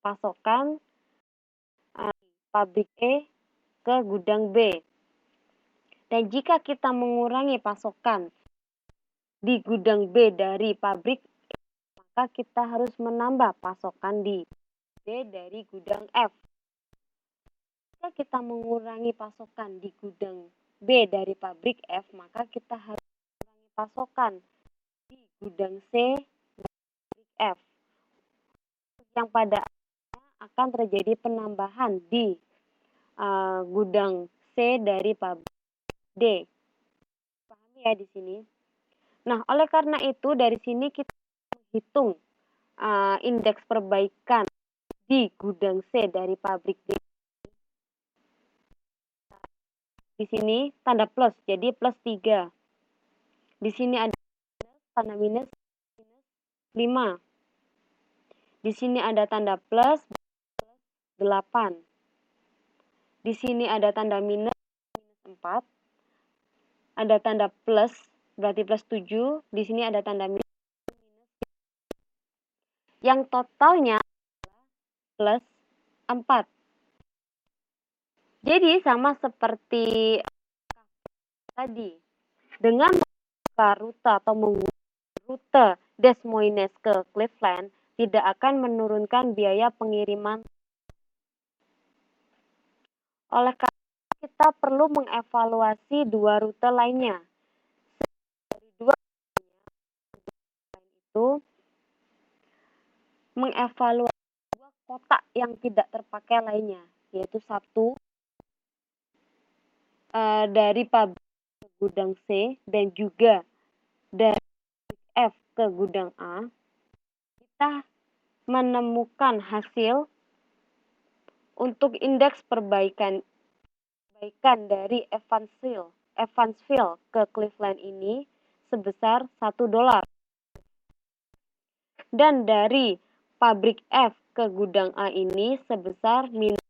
pasokan pabrik E ke gudang B. Dan jika kita mengurangi pasokan di gudang B dari pabrik E, maka kita harus menambah pasokan di B dari gudang F. Jika kita mengurangi pasokan di gudang B dari pabrik F, maka kita harus mengurangi pasokan di gudang C dari pabrik F. Yang pada akhirnya akan terjadi penambahan di gudang C dari pabrik D. Pahami ya di sini? Nah, oleh karena itu dari sini kita menghitung indeks perbaikan di gudang C dari pabrik D. Di sini tanda plus, jadi plus 3. Di sini ada tanda minus 5. Di sini ada tanda plus 8. Di sini ada tanda minus 4. Ada tanda plus, berarti plus 7. Di sini ada tanda minus. Yang totalnya plus 4. Jadi sama seperti tadi. Dengan membuka rute atau menggunakan rute Des Moines ke Cleveland, tidak akan menurunkan biaya pengiriman. Oleh karena kita perlu mengevaluasi dua rute lainnya. Dari dua rute itu, mengevaluasi dua kotak yang tidak terpakai lainnya, yaitu satu dari pabrik ke gudang C dan juga dari F ke gudang A. Kita menemukan hasil untuk indeks perbaikan dari Evansville ke Cleveland ini sebesar $1. Dan dari pabrik F ke gudang A ini sebesar minus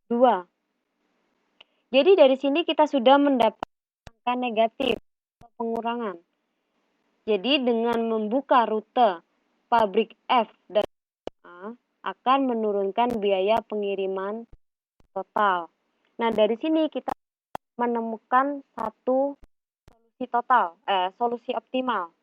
2. Jadi dari sini kita sudah mendapatkan angka negatif atau pengurangan. Jadi dengan membuka rute pabrik F dan A akan menurunkan biaya pengiriman total. Nah, dari sini kita menemukan satu solusi optimal,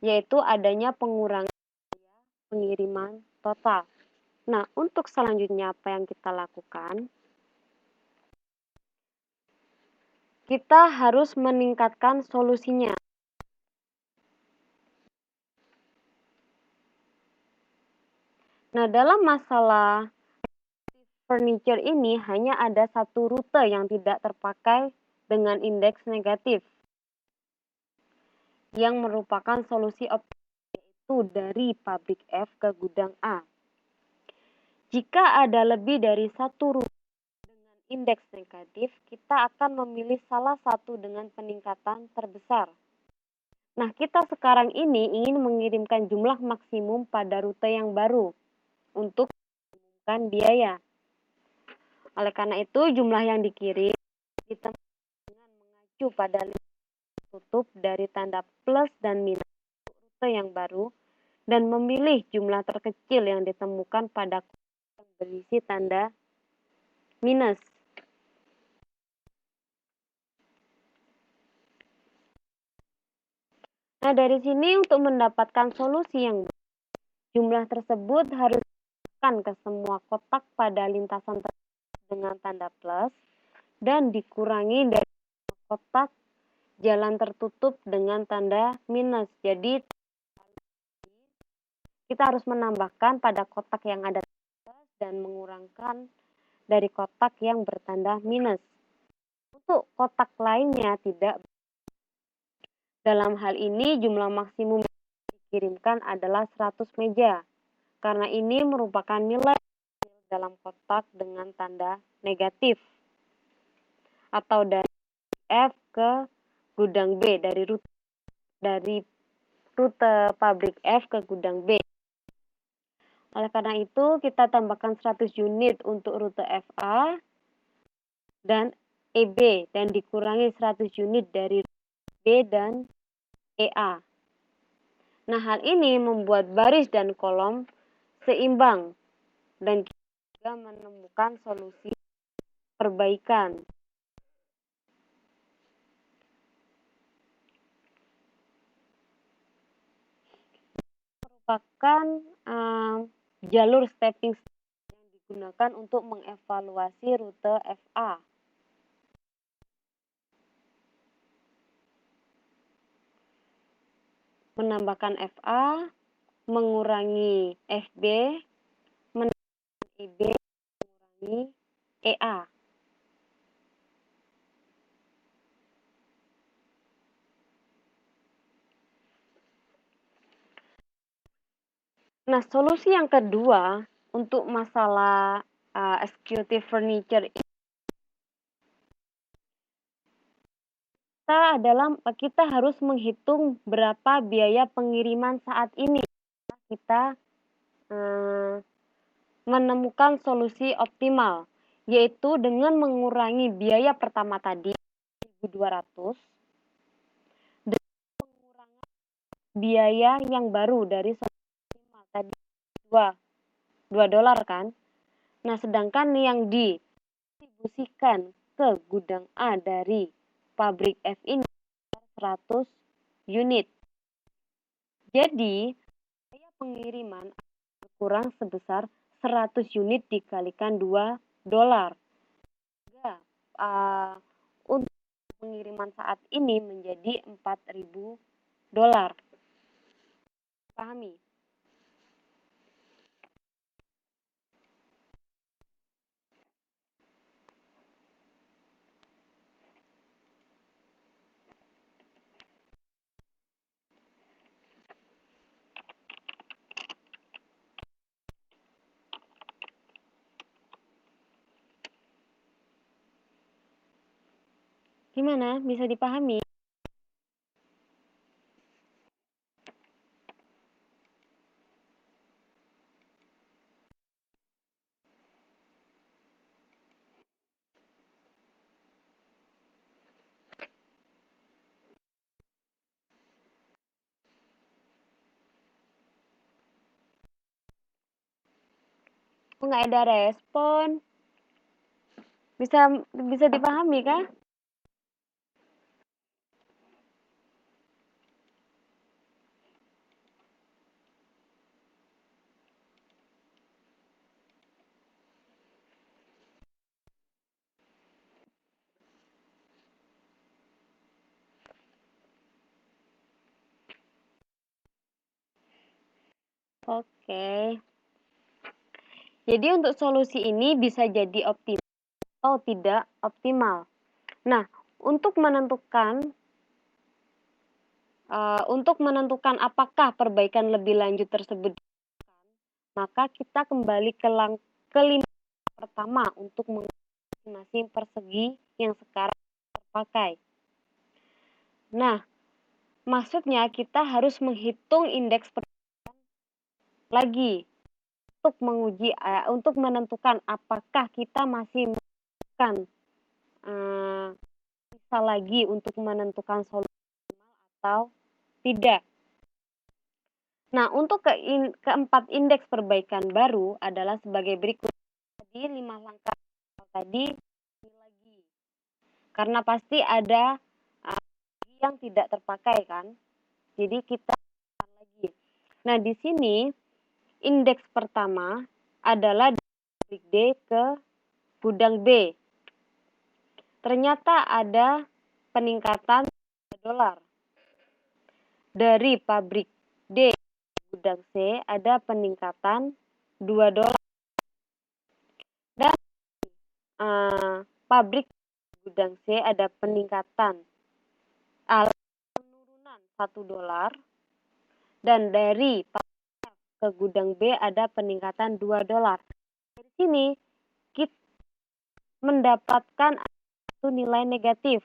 yaitu adanya pengurangan biaya pengiriman total. Nah, untuk selanjutnya apa yang kita lakukan? Kita harus meningkatkan solusinya. Nah, dalam masalah furniture ini hanya ada satu rute yang tidak terpakai dengan indeks negatif, yang merupakan solusi optimal, yaitu dari pabrik F ke gudang A. Jika ada lebih dari satu rute dengan indeks negatif, kita akan memilih salah satu dengan peningkatan terbesar. Nah, kita sekarang ini ingin mengirimkan jumlah maksimum pada rute yang baru untuk mengumumkan biaya. Oleh karena itu, jumlah yang dikirim ditentukan dengan mengacu pada lingkaran tutup dari tanda plus dan minus rute yang baru dan memilih jumlah terkecil yang ditemukan pada kotak yang berisi tanda minus. Nah, dari sini untuk mendapatkan solusi yang baik, jumlah tersebut harus ditekan ke semua kotak pada lintasan dengan tanda plus dan dikurangi dari kotak jalan tertutup dengan tanda minus. Jadi kita harus menambahkan pada kotak yang ada plus dan mengurangkan dari kotak yang bertanda minus. Untuk kotak lainnya tidak. Dalam hal ini jumlah maksimum yang dikirimkan adalah 100 meja. Karena ini merupakan nilai dalam kotak dengan tanda negatif. Atau dari F ke gudang B, dari rute pabrik F ke gudang B. Oleh karena itu, kita tambahkan 100 unit untuk rute FA dan EB dan dikurangi 100 unit dari B dan EA. Nah, hal ini membuat baris dan kolom seimbang dan kita juga menemukan solusi perbaikan. Merupakan jalur stepping stone yang digunakan untuk mengevaluasi rute FA. Menambahkan FA, mengurangi FB, menambahkan EB, mengurangi EA. Nah, solusi yang kedua untuk masalah executive furniture kita harus menghitung berapa biaya pengiriman saat ini. Kita menemukan solusi optimal, yaitu dengan mengurangi biaya pertama tadi 1.200 dan mengurangi biaya yang baru dari solusi optimal tadi 2 dolar kan. Nah, sedangkan yang didistribusikan ke gudang A dari pabrik F ini 100 unit. Jadi, biaya pengiriman berkurang sebesar 100 unit dikalikan 2 dolar. Untuk pengiriman saat ini menjadi 4.000 dolar. Pahami? Gimana? Bisa dipahami? Kok nggak ada respon? Bisa dipahami kah? Oke. Jadi untuk solusi ini bisa jadi optimal atau tidak optimal. Nah, untuk menentukan apakah perbaikan lebih lanjut tersebut, maka kita kembali ke lini pertama untuk masing-masing persegi yang sekarang terpakai. Nah, maksudnya kita harus menghitung indeks perbaikan lagi untuk menentukan apakah kita masih membutuhkan bisa lagi untuk menentukan solusi atau tidak. Nah, untuk keempat indeks perbaikan baru adalah sebagai berikut. Jadi 5 langkah tadi lagi. Karena pasti ada yang tidak terpakai kan. Jadi kita lagi. Nah, di sini indeks pertama adalah dari D ke gudang B. Ternyata ada peningkatan dolar. Dari pabrik D ke gudang C ada peningkatan 2 dolar. Dan pabrik gudang C ada peningkatan penurunan 1 dolar. Dan dari ke gudang B ada peningkatan 2 dolar. Dari sini kita mendapatkan satu nilai negatif.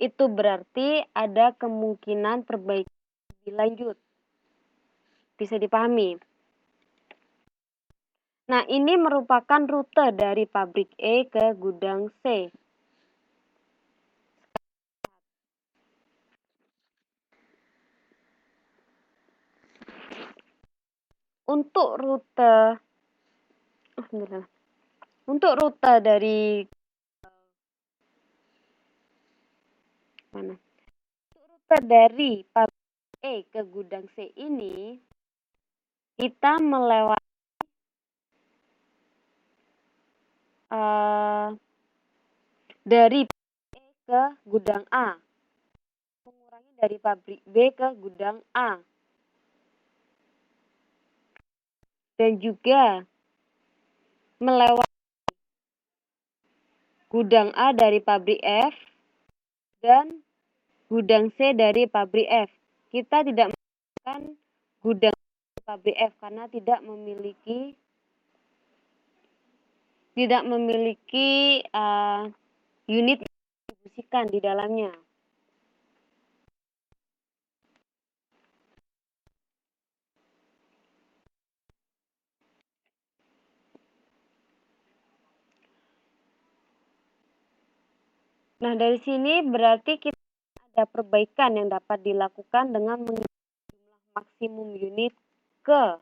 Itu berarti ada kemungkinan perbaikan lebih lanjut. Bisa dipahami? Nah, ini merupakan rute dari pabrik E ke gudang C. Untuk rute Untuk rute dari mana? Rute dari pabrik E ke gudang C ini kita melewati dari pabrik E ke gudang A, mengurangi dari pabrik B ke gudang A, dan juga melewati gudang A dari pabrik F dan gudang C dari pabrik F. Kita tidak menggunakan gudang pabrik F karena tidak memiliki unit yang didistribusikan di dalamnya. Nah, dari sini berarti kita ada perbaikan yang dapat dilakukan dengan menghitung jumlah maksimum unit ke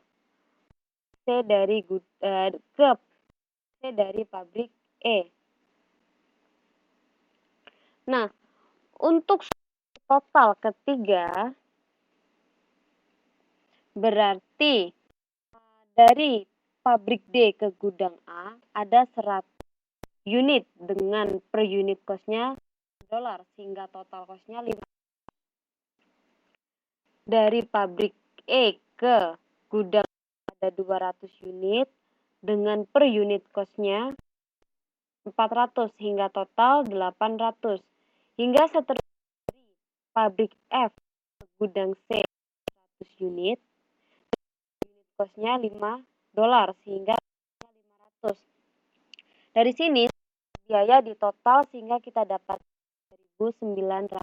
C dari pabrik E. Nah, untuk total ketiga berarti dari pabrik D ke gudang A ada 100 unit dengan per unit cost-nya $, sehingga total cost-nya 5. Dari pabrik E ke gudang ada 200 unit dengan per unit cost-nya 400 hingga total 800. Hingga seterusnya dari pabrik F ke gudang C 100 unit, unit cost-nya $5 sehingga 500. Dari sini biaya di total sehingga kita dapat $1.900.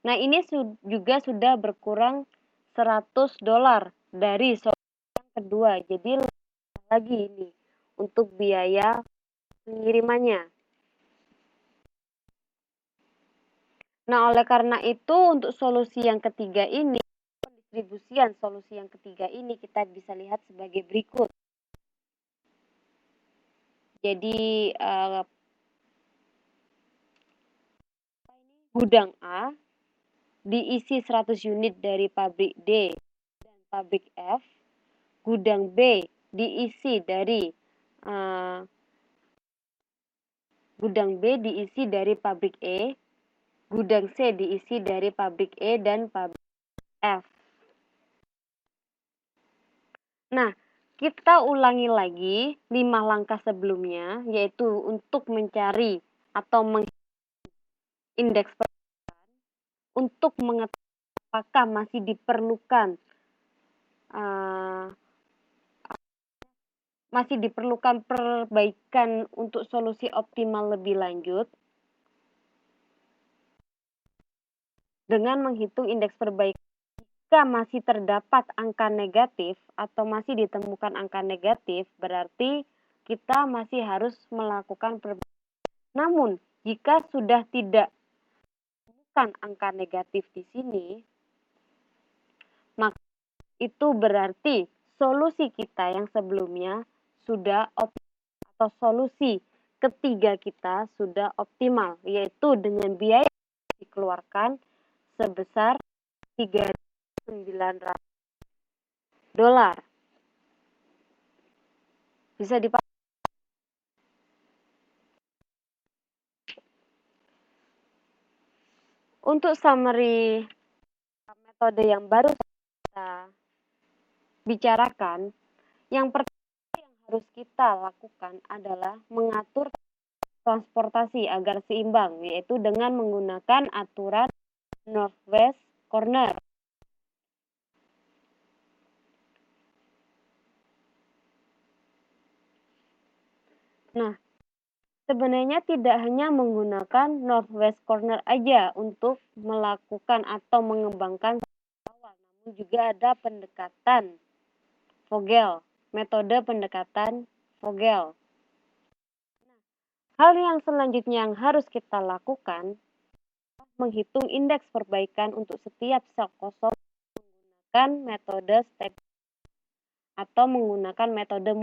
Nah, ini juga sudah berkurang $100 dari solusi yang kedua. Jadi lagi ini untuk biaya pengirimannya. Nah, oleh karena itu untuk solusi yang ketiga ini, pendistribusian solusi yang ketiga ini kita bisa lihat sebagai berikut. Jadi gudang A diisi 100 unit dari pabrik D dan pabrik F. Gudang B diisi dari pabrik E. Gudang C diisi dari pabrik E dan pabrik F. Nah, kita ulangi lagi 5 langkah sebelumnya, yaitu untuk mencari atau menghitung indeks perbaikan, untuk mengetahui apakah masih diperlukan perbaikan untuk solusi optimal lebih lanjut, dengan menghitung indeks perbaikan. Jika masih terdapat angka negatif atau masih ditemukan angka negatif, berarti kita masih harus melakukan perbaikan. Namun, jika sudah tidak ditemukan angka negatif di sini, maka itu berarti solusi kita yang sebelumnya sudah optimal, atau solusi ketiga kita sudah optimal, yaitu dengan biaya yang dikeluarkan sebesar $3.900. Bisa dipahami? Untuk summary metode yang baru kita bicarakan, yang pertama yang harus kita lakukan adalah mengatur transportasi agar seimbang, yaitu dengan menggunakan aturan Northwest Corner. Nah, sebenarnya tidak hanya menggunakan Northwest Corner aja untuk melakukan atau mengembangkan awal, namun juga ada pendekatan Vogel, metode pendekatan Vogel. Nah, hal yang selanjutnya yang harus kita lakukan menghitung indeks perbaikan untuk setiap sel kosong menggunakan metode step atau menggunakan metode